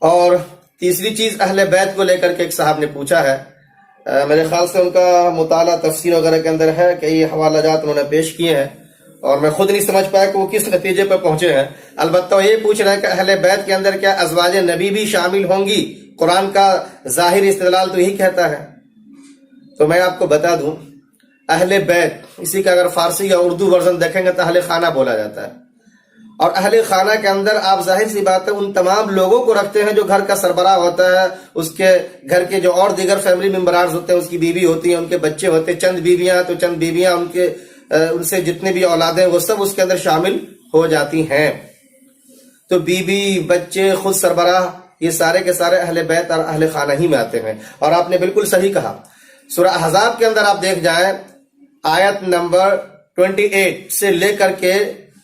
اور تیسری چیز اہل بیت کو لے کر کے ایک صاحب نے پوچھا ہے، میرے خیال سے ان کا مطالعہ تفسیر وغیرہ کے اندر ہے، کئی حوالہ جات انہوں نے پیش کیے ہیں اور میں خود نہیں سمجھ پایا کہ وہ کس نتیجے پر پہنچے ہیں۔ البتہ وہ یہ پوچھ رہے ہیں کہ اہل بیت کے اندر کیا ازواج نبی بھی شامل ہوں گی؟ قرآن کا ظاہر استدلال تو یہی کہتا ہے۔ تو میں آپ کو بتا دوں، اہل بیت اسی کا اگر فارسی یا اردو ورژن دیکھیں گے تو اہل خانہ بولا جاتا ہے، اور اہل خانہ کے اندر آپ ظاہر سی بات ہے ان تمام لوگوں کو رکھتے ہیں جو گھر کا سربراہ ہوتا ہے، اس کے گھر کے جو اور دیگر فیملی ممبرانز ہوتے ہیں، اس کی بیوی ہوتی ہیں، ان کے بچے ہوتے ہیں، چند بیویاں تو چند بیویاں، ان سے جتنے بھی اولادیں وہ سب اس کے اندر شامل ہو جاتی ہیں۔ تو بیوی، بچے، خود سربراہ، یہ سارے کے سارے اہل بیت اور اہل خانہ ہی میں آتے ہیں۔ اور آپ نے بالکل صحیح کہا، سورہ احزاب کے اندر آپ دیکھ جائیں، آیت نمبر 28 سے لے کر کے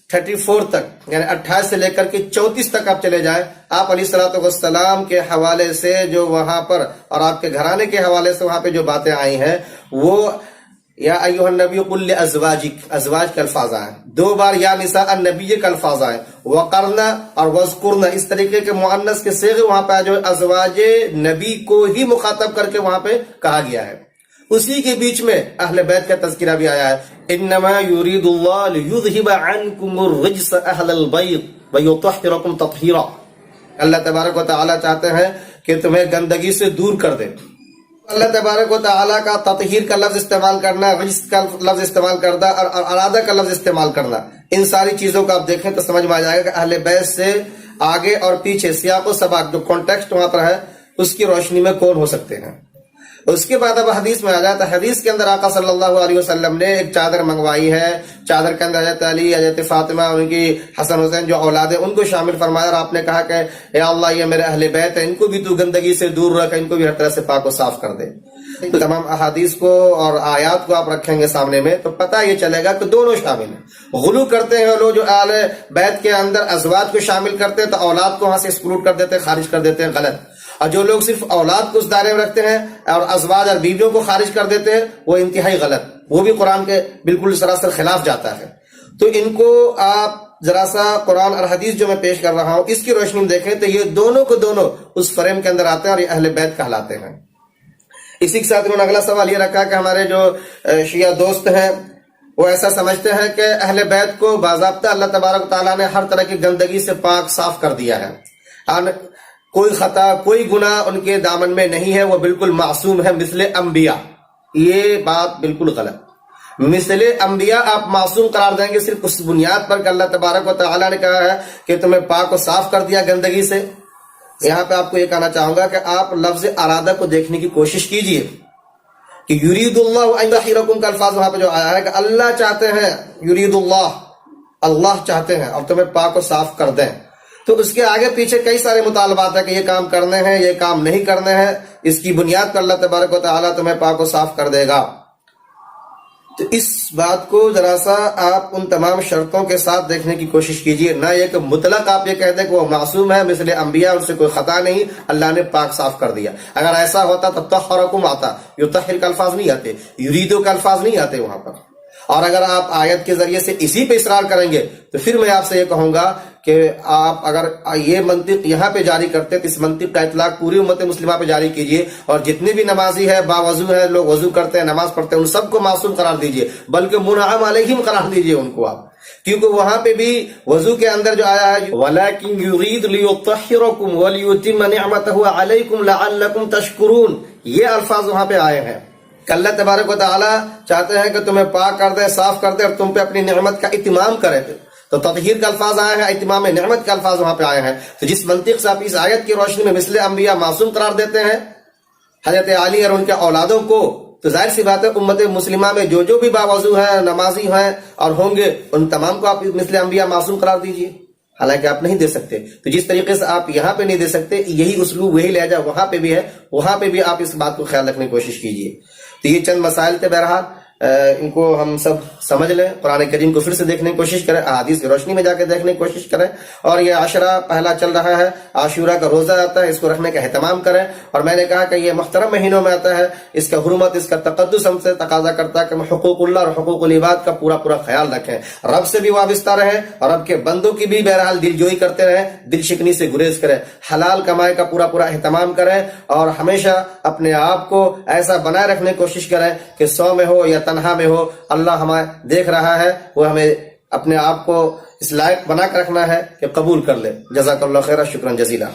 34 تک، یعنی 28 سے لے کر کے 34 تک آپ چلے جائیں، آپ علیہ السلام کے حوالے سے جو وہاں پر اور آپ کے گھرانے کے حوالے سے وہاں پہ جو باتیں آئی ہیں، وہ یا ایھا النبی قل لازواجک، ازواج کے الفاظ آئے، 2 بار یا نساء النبی کے الفاظ آئے، وقرنا اور وذکرنا، اس طریقے کے مؤنث کے صیغے وہاں پہ جو ازواج نبی کو ہی مخاطب کر کے وہاں پہ کہا گیا ہے۔ اسی کے بیچ میں اہل بیت کا تذکرہ بھی آیا ہے، انما یرید اللہ لیذھب عنکم الرجس اہل البیت ویطہرکم تطہیرا، اللہ تبارک و تعالی چاہتے ہیں کہ تمہیں گندگی سے دور کر دے۔ اللہ تبارک و تعالیٰ کا تطہیر کا لفظ استعمال کرنا، رجس کا لفظ استعمال کرنا اور ارادہ کا لفظ استعمال کرنا، ان ساری چیزوں کو آپ دیکھیں تو سمجھ میں آ جائے گا کہ اہل بیت سے آگے اور پیچھے سیاق و سباق جو کانٹیکسٹ وہاں پر ہے اس کی روشنی میں کون ہو سکتے ہیں۔ اس کے بعد اب حدیث میں آ جاتا ہے، حدیث کے اندر آقا صلی اللہ علیہ وسلم نے ایک چادر منگوائی ہے، چادر کے اندر حضرت علی، حضرت فاطمہ، ان کی حسن حسین جو اولاد ہیں ان کو شامل فرمایا، اور آپ نے کہا کہ اے اللہ یہ میرے اہل بیت ہیں، ان کو بھی تو گندگی سے دور رکھ، ان کو بھی ہر طرح سے پاک و صاف کر دے۔ تمام احادیث کو اور آیات کو آپ رکھیں گے سامنے میں تو پتہ یہ چلے گا کہ دونوں شامل ہیں۔ غلو کرتے ہیں لوگ جو اہل بیت کے اندر ازواج کو شامل کرتے ہیں تو اولاد کو وہاں سے ایکسکلوڈ کر دیتے ہیں، خارج کر دیتے ہیں، غلط۔ اور جو لوگ صرف اولاد کو اس دائرے میں رکھتے ہیں اور ازواج اور بیویوں کو خارج کر دیتے ہیں، وہ انتہائی غلط، وہ بھی قرآن کے بالکل سراسر خلاف جاتا ہے۔ تو ان کو آپ ذرا سا قرآن اور حدیث جو میں پیش کر رہا ہوں اس کی روشنی میں دیکھیں تو یہ دونوں کو دونوں اس فریم کے اندر آتے ہیں اور یہ اہل بیت کہلاتے ہیں۔ اسی کے ساتھ انہوں نے اگلا سوال یہ رکھا کہ ہمارے جو شیعہ دوست ہیں وہ ایسا سمجھتے ہیں کہ اہل بیت کو باضابطہ اللہ تبارک تعالیٰ نے ہر طرح کی گندگی سے پاک صاف کر دیا ہے، کوئی خطا کوئی گناہ ان کے دامن میں نہیں ہے، وہ بالکل معصوم ہے مثل انبیاء۔ یہ بات بالکل غلط، مثل انبیاء آپ معصوم قرار دیں گے صرف اس بنیاد پر کہ اللہ تبارک و تعالیٰ نے کہا ہے کہ تمہیں پاک و صاف کر دیا گندگی سے۔ یہاں پہ آپ کو یہ کہنا چاہوں گا کہ آپ لفظ ارادہ کو دیکھنے کی کوشش کیجئے کہ یرید اللہ ان یطہرکم کا الفاظ وہاں پہ جو آیا ہے کہ اللہ چاہتے ہیں، یرید اللہ چاہتے ہیں اور تمہیں پاک و صاف کر دیں، تو اس کے آگے پیچھے کئی سارے مطالبات ہیں کہ یہ کام کرنے ہیں، یہ کام نہیں کرنے ہیں، اس کی بنیاد پر اللہ تبارک و تعالیٰ تمہیں پاک و صاف کر دے گا۔ تو اس بات کو ذرا سا آپ ان تمام شرطوں کے ساتھ دیکھنے کی کوشش کیجئے، نہ یہ کہ مطلق آپ یہ کہہ دیں کہ وہ معصوم ہے مثل انبیاء، ان سے کوئی خطا نہیں، اللہ نے پاک صاف کر دیا۔ اگر ایسا ہوتا تو طہرکم آتا، یطہر کا الفاظ نہیں آتے، یریدو کا الفاظ نہیں آتے وہاں پر۔ اور اگر آپ آیت کے ذریعے سے اسی پہ اصرار کریں گے تو پھر میں آپ سے یہ کہوں گا کہ آپ اگر یہ منطق یہاں پہ جاری کرتے تو اس منطق کا اطلاق پوری امت مسلمہ پہ جاری کیجئے، اور جتنے بھی نمازی ہے باوضو ہے، لوگ وضو کرتے ہیں، نماز پڑھتے ہیں، ان سب کو معصوم قرار دیجئے، بلکہ منعم علیہم قرار دیجئے ان کو آپ، کیونکہ وہاں پہ بھی وضو کے اندر جو آیا ہے وَلَكِنْ يُرِيدُ لِيُطَّهِّرَكُمْ وَلِيُتِمَّ نِعْمَتَهُ عَلَيْكُمْ لَعَلَّكُمْ تَشْكُرُونَ، یہ الفاظ وہاں پہ آئے ہیں کہ اللہ تبارک و تعالیٰ چاہتے ہیں کہ تمہیں پاک کر دے، صاف کر دے اور تم پہ اپنی نعمت کا اتمام کرے۔ تو تطہیر کا الفاظ آئے ہیں، اتمام نعمت کا الفاظ وہاں پہ آئے ہیں۔ تو جس منطق سے آپ اس آیت کی روشنی میں مثل انبیاء معصوم قرار دیتے ہیں حضرت علی اور ان کے اولادوں کو، تو ظاہر سی بات ہے امت مسلمہ میں جو بھی باوضو ہیں، نمازی ہیں اور ہوں گے، ان تمام کو آپ مثل انبیاء معصوم قرار دیجئے، حالانکہ آپ نہیں دے سکتے۔ تو جس طریقے سے آپ یہاں پہ نہیں دے سکتے، یہی اسلوب وہی لہجہ وہاں پہ بھی ہے، وہاں پہ بھی آپ اس بات کو خیال رکھنے کی کوشش کیجئے۔ تو یہ چند مسائل تھے، بہرحال ان کو ہم سب سمجھ لیں، قرآن کریم کو پھر سے دیکھنے کی کوشش کریں، احادیث کی روشنی میں جا کے دیکھنے کی کوشش کریں، اور یہ عشرہ پہلا چل رہا ہے، عاشورہ کا روزہ آتا ہے، اس کو رکھنے کا اہتمام کریں. اور میں نے کہا کہ یہ محترم مہینوں میں آتا ہے، اس کا حرمت، اس کا تقدس ہم سے تقاضا کرتا ہے کہ ہم حقوق اللہ اور حقوق العباد کا پورا خیال رکھیں، رب سے بھی وابستہ رہیں، اور رب کے بندوں کی بھی بہرحال دل جوئی کرتے رہیں، دل شکنی سے گریز کریں، حلال کمائی کا پورا اہتمام کریں، اور ہمیشہ اپنے آپ کو ایسا بنائے رکھنے کی کوشش کریں کہ 100 میں ہو یا تنہا میں ہو، اللہ ہمیں دیکھ رہا ہے، وہ ہمیں اپنے آپ کو اس لائق بنا کر رکھنا ہے کہ قبول کر لے. جزاک اللہ خیر، شکرا جزیلا.